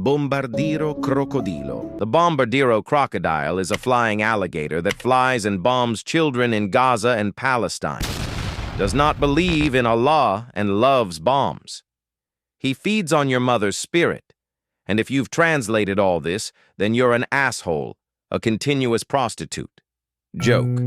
Bombardiro crocodilo. The bombardiro crocodile is a flying alligator that flies and bombs children in Gaza and Palestine. Does not believe in Allah and loves bombs. He feeds on your mother's spirit. And if you've translated all this, then you're an asshole, a continuous prostitute. Joke.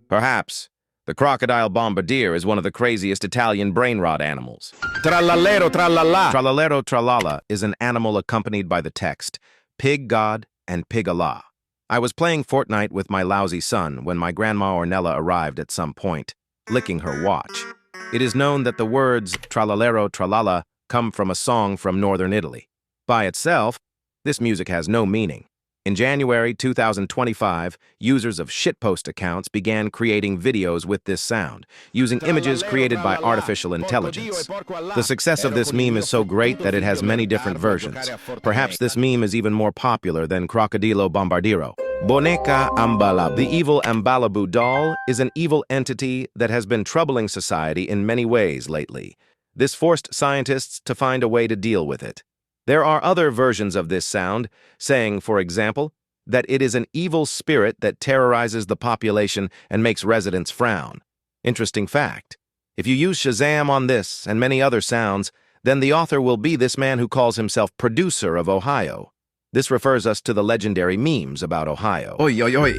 Perhaps. The crocodile bombardier is one of the craziest Italian brainrot animals. Tralalero, tralala. Tralalero, tralala is an animal accompanied by the text, Pig God and Pig Allah. I was playing Fortnite with my lousy son when my grandma Ornella arrived at some point, licking her watch. It is known that the words Tralalero, tralala come from a song from northern Italy. By itself, this music has no meaning. In January 2025, users of shitpost accounts began creating videos with this sound, using images created by artificial intelligence. The success of this meme is so great that it has many different versions. Perhaps this meme is even more popular than crocodilo bombardiro. Boneca Ambalabu. The evil Ambalabu doll is an evil entity that has been troubling society in many ways lately. This forced scientists to find a way to deal with it. There are other versions of this sound, saying, for example, that it is an evil spirit that terrorizes the population and makes residents frown. Interesting fact. If you use Shazam on this and many other sounds, then the author will be this man who calls himself producer of Ohio. This refers us to the legendary memes about Ohio. Oi, oi, oi.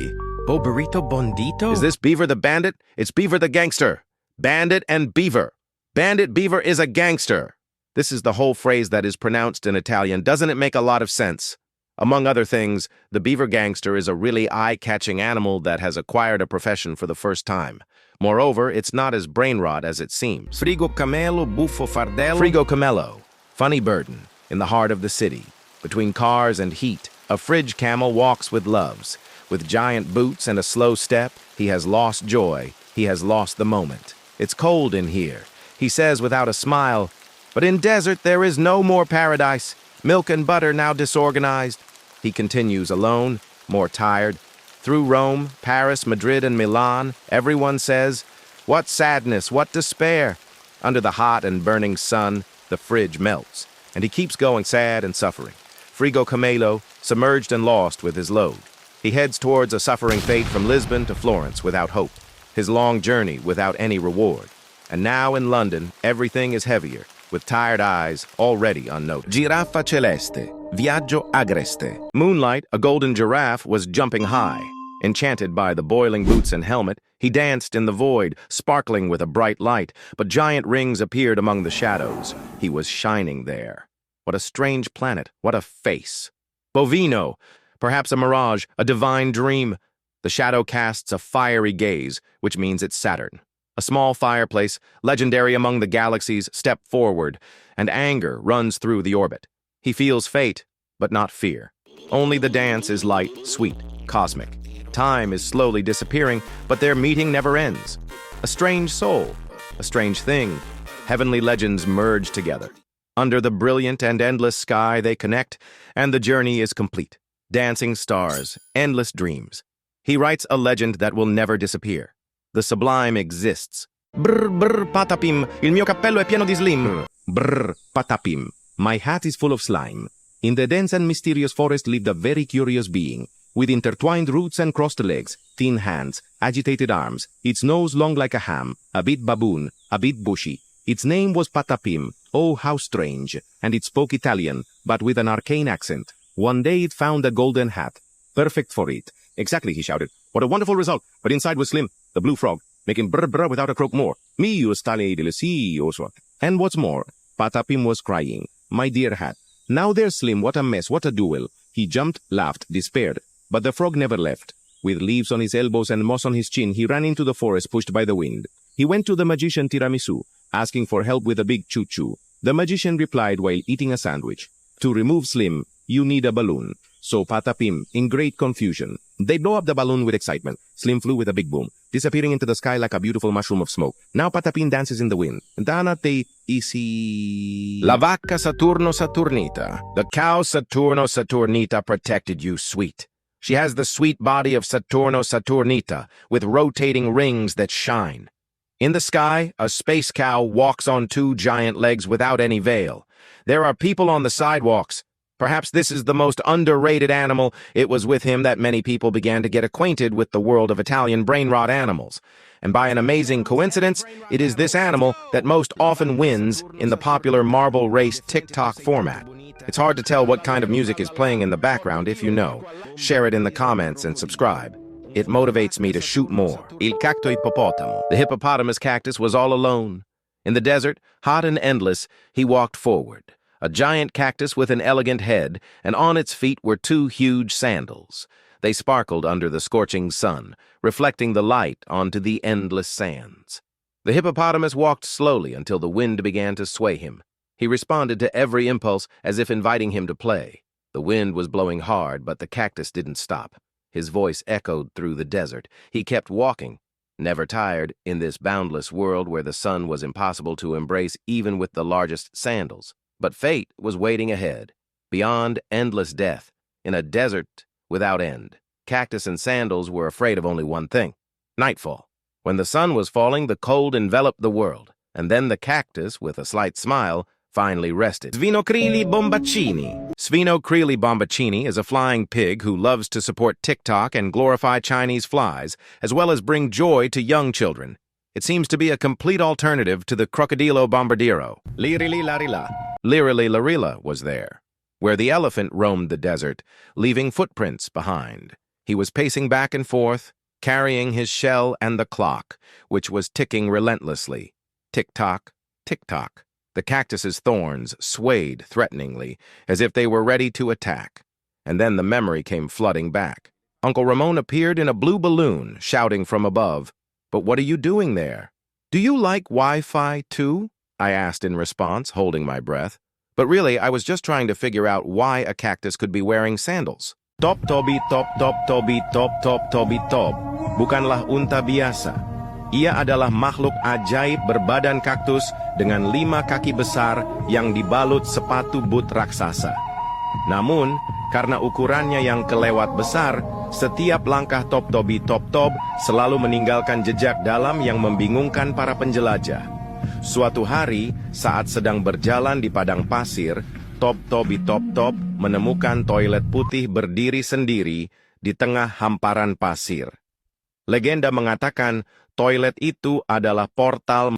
Bobarito bondito? Is this Beaver the bandit? It's Beaver the gangster. Bandit and Beaver. Bandit Beaver is a gangster. This is the whole phrase that is pronounced in Italian. Doesn't it make a lot of sense? Among other things, the beaver gangster is a really eye-catching animal that has acquired a profession for the first time. Moreover, it's not as brainrot as it seems. Frigo camelo, buffo fardello. Frigo camelo, funny burden, in the heart of the city. Between cars and heat, a fridge camel walks with loves. With giant boots and a slow step, he has lost joy. He has lost the moment. It's cold in here. He says without a smile, but in desert there is no more paradise, milk and butter now disorganized. He continues alone, more tired. Through Rome, Paris, Madrid, and Milan, everyone says, what sadness, what despair. Under the hot and burning sun, the fridge melts, and he keeps going sad and suffering. Frigo camelo, submerged and lost with his load. He heads towards a suffering fate from Lisbon to Florence without hope, his long journey without any reward. And now in London, everything is heavier, with tired eyes already unnoticed. Giraffa celeste, viaggio agreste. Moonlight, a golden giraffe, was jumping high. Enchanted by the boiling boots and helmet, he danced in the void, sparkling with a bright light, but giant rings appeared among the shadows. He was shining there. What a strange planet, what a face. Bovino, perhaps a mirage, a divine dream. The shadow casts a fiery gaze, which means it's Saturn. A small fireplace, legendary among the galaxies, step forward, and anger runs through the orbit. He feels fate, but not fear. Only the dance is light, sweet, cosmic. Time is slowly disappearing, but their meeting never ends. A strange soul, a strange thing. Heavenly legends merge together. Under the brilliant and endless sky they connect, and the journey is complete. Dancing stars, endless dreams. He writes a legend that will never disappear. The sublime exists. Brr, brr, Patapim, il mio cappello è pieno di slime. Brr, Patapim, my hat is full of slime. In the dense and mysterious forest lived a very curious being, with intertwined roots and crossed legs, thin hands, agitated arms, its nose long like a ham, a bit baboon, a bit bushy. Its name was Patapim. Oh, how strange. And it spoke Italian, but with an arcane accent. One day it found a golden hat. Perfect for it. Exactly, he shouted. What a wonderful result. But inside was Slim, the blue frog, making brr brr without a croak more. Mio stale de si oswa. And what's more, Patapim was crying. My dear hat. Now there's Slim, what a mess, what a duel. He jumped, laughed, despaired. But the frog never left. With leaves on his elbows and moss on his chin, he ran into the forest pushed by the wind. He went to the magician Tiramisu, asking for help with a big choo-choo. The magician replied while eating a sandwich. To remove Slim, you need a balloon. So Patapim, in great confusion. They blow up the balloon with excitement. Slim flew with a big boom, disappearing into the sky like a beautiful mushroom of smoke. Now Patapim dances in the wind. Danate isi. La vacca saturno saturnita. The cow saturno saturnita protected you, sweet. She has the sweet body of saturno saturnita, with rotating rings that shine. In the sky, a space cow walks on two giant legs without any veil. There are people on the sidewalks, Perhaps this is the most underrated animal. It was with him that many people began to get acquainted with the world of Italian brainrot animals. And by an amazing coincidence, it is this animal that most often wins in the popular marble race TikTok format. It's hard to tell what kind of music is playing in the background. If you know, share it in the comments and subscribe. It motivates me to shoot more. Il cacto hipopotamo. The hippopotamus cactus was all alone. In the desert, hot and endless, he walked forward. A giant cactus with an elegant head, and on its feet were two huge sandals. They sparkled under the scorching sun, reflecting the light onto the endless sands. The hippopotamus walked slowly until the wind began to sway him. He responded to every impulse as if inviting him to play. The wind was blowing hard, but the cactus didn't stop. His voice echoed through the desert. He kept walking, never tired, in this boundless world where the sun was impossible to embrace even with the largest sandals. But fate was waiting ahead, beyond endless death, in a desert without end. Cactus and sandals were afraid of only one thing: nightfall. When the sun was falling, the cold enveloped the world, and then the cactus, with a slight smile, finally rested. Svinocrili bombaccini. Svinocrili bombaccini is a flying pig who loves to support TikTok and glorify Chinese flies, as well as bring joy to young children. It seems to be a complete alternative to the crocodilo bombardiro. Lirili larila. Lirili larila was there, where the elephant roamed the desert, leaving footprints behind. He was pacing back and forth, carrying his shell and the clock, which was ticking relentlessly. Tick-tock, tick-tock. The cactus's thorns swayed threateningly, as if they were ready to attack. And then the memory came flooding back. Uncle Ramon appeared in a blue balloon, shouting from above, "But what are you doing there? Do you like Wi-Fi too?" I asked in response, holding my breath. But really, I was just trying to figure out why a cactus could be wearing sandals. Top tobi top top tobi top top tobi top. Bukanlah unta biasa. Ia adalah makhluk ajaib berbadan kaktus dengan 5 kaki besar yang dibalut sepatu boot raksasa. Namun, karena ukurannya yang kelewat besar, setiap langkah top tobi top top selalu meninggalkan jejak dalam yang membingungkan para penjelajah. Suatu hari, saat sedang berjalan di padang pasir, Top Tobi Top Top menemukan toilet putih berdiri sendiri di tengah hamparan pasir. Legenda mengatakan toilet itu adalah portal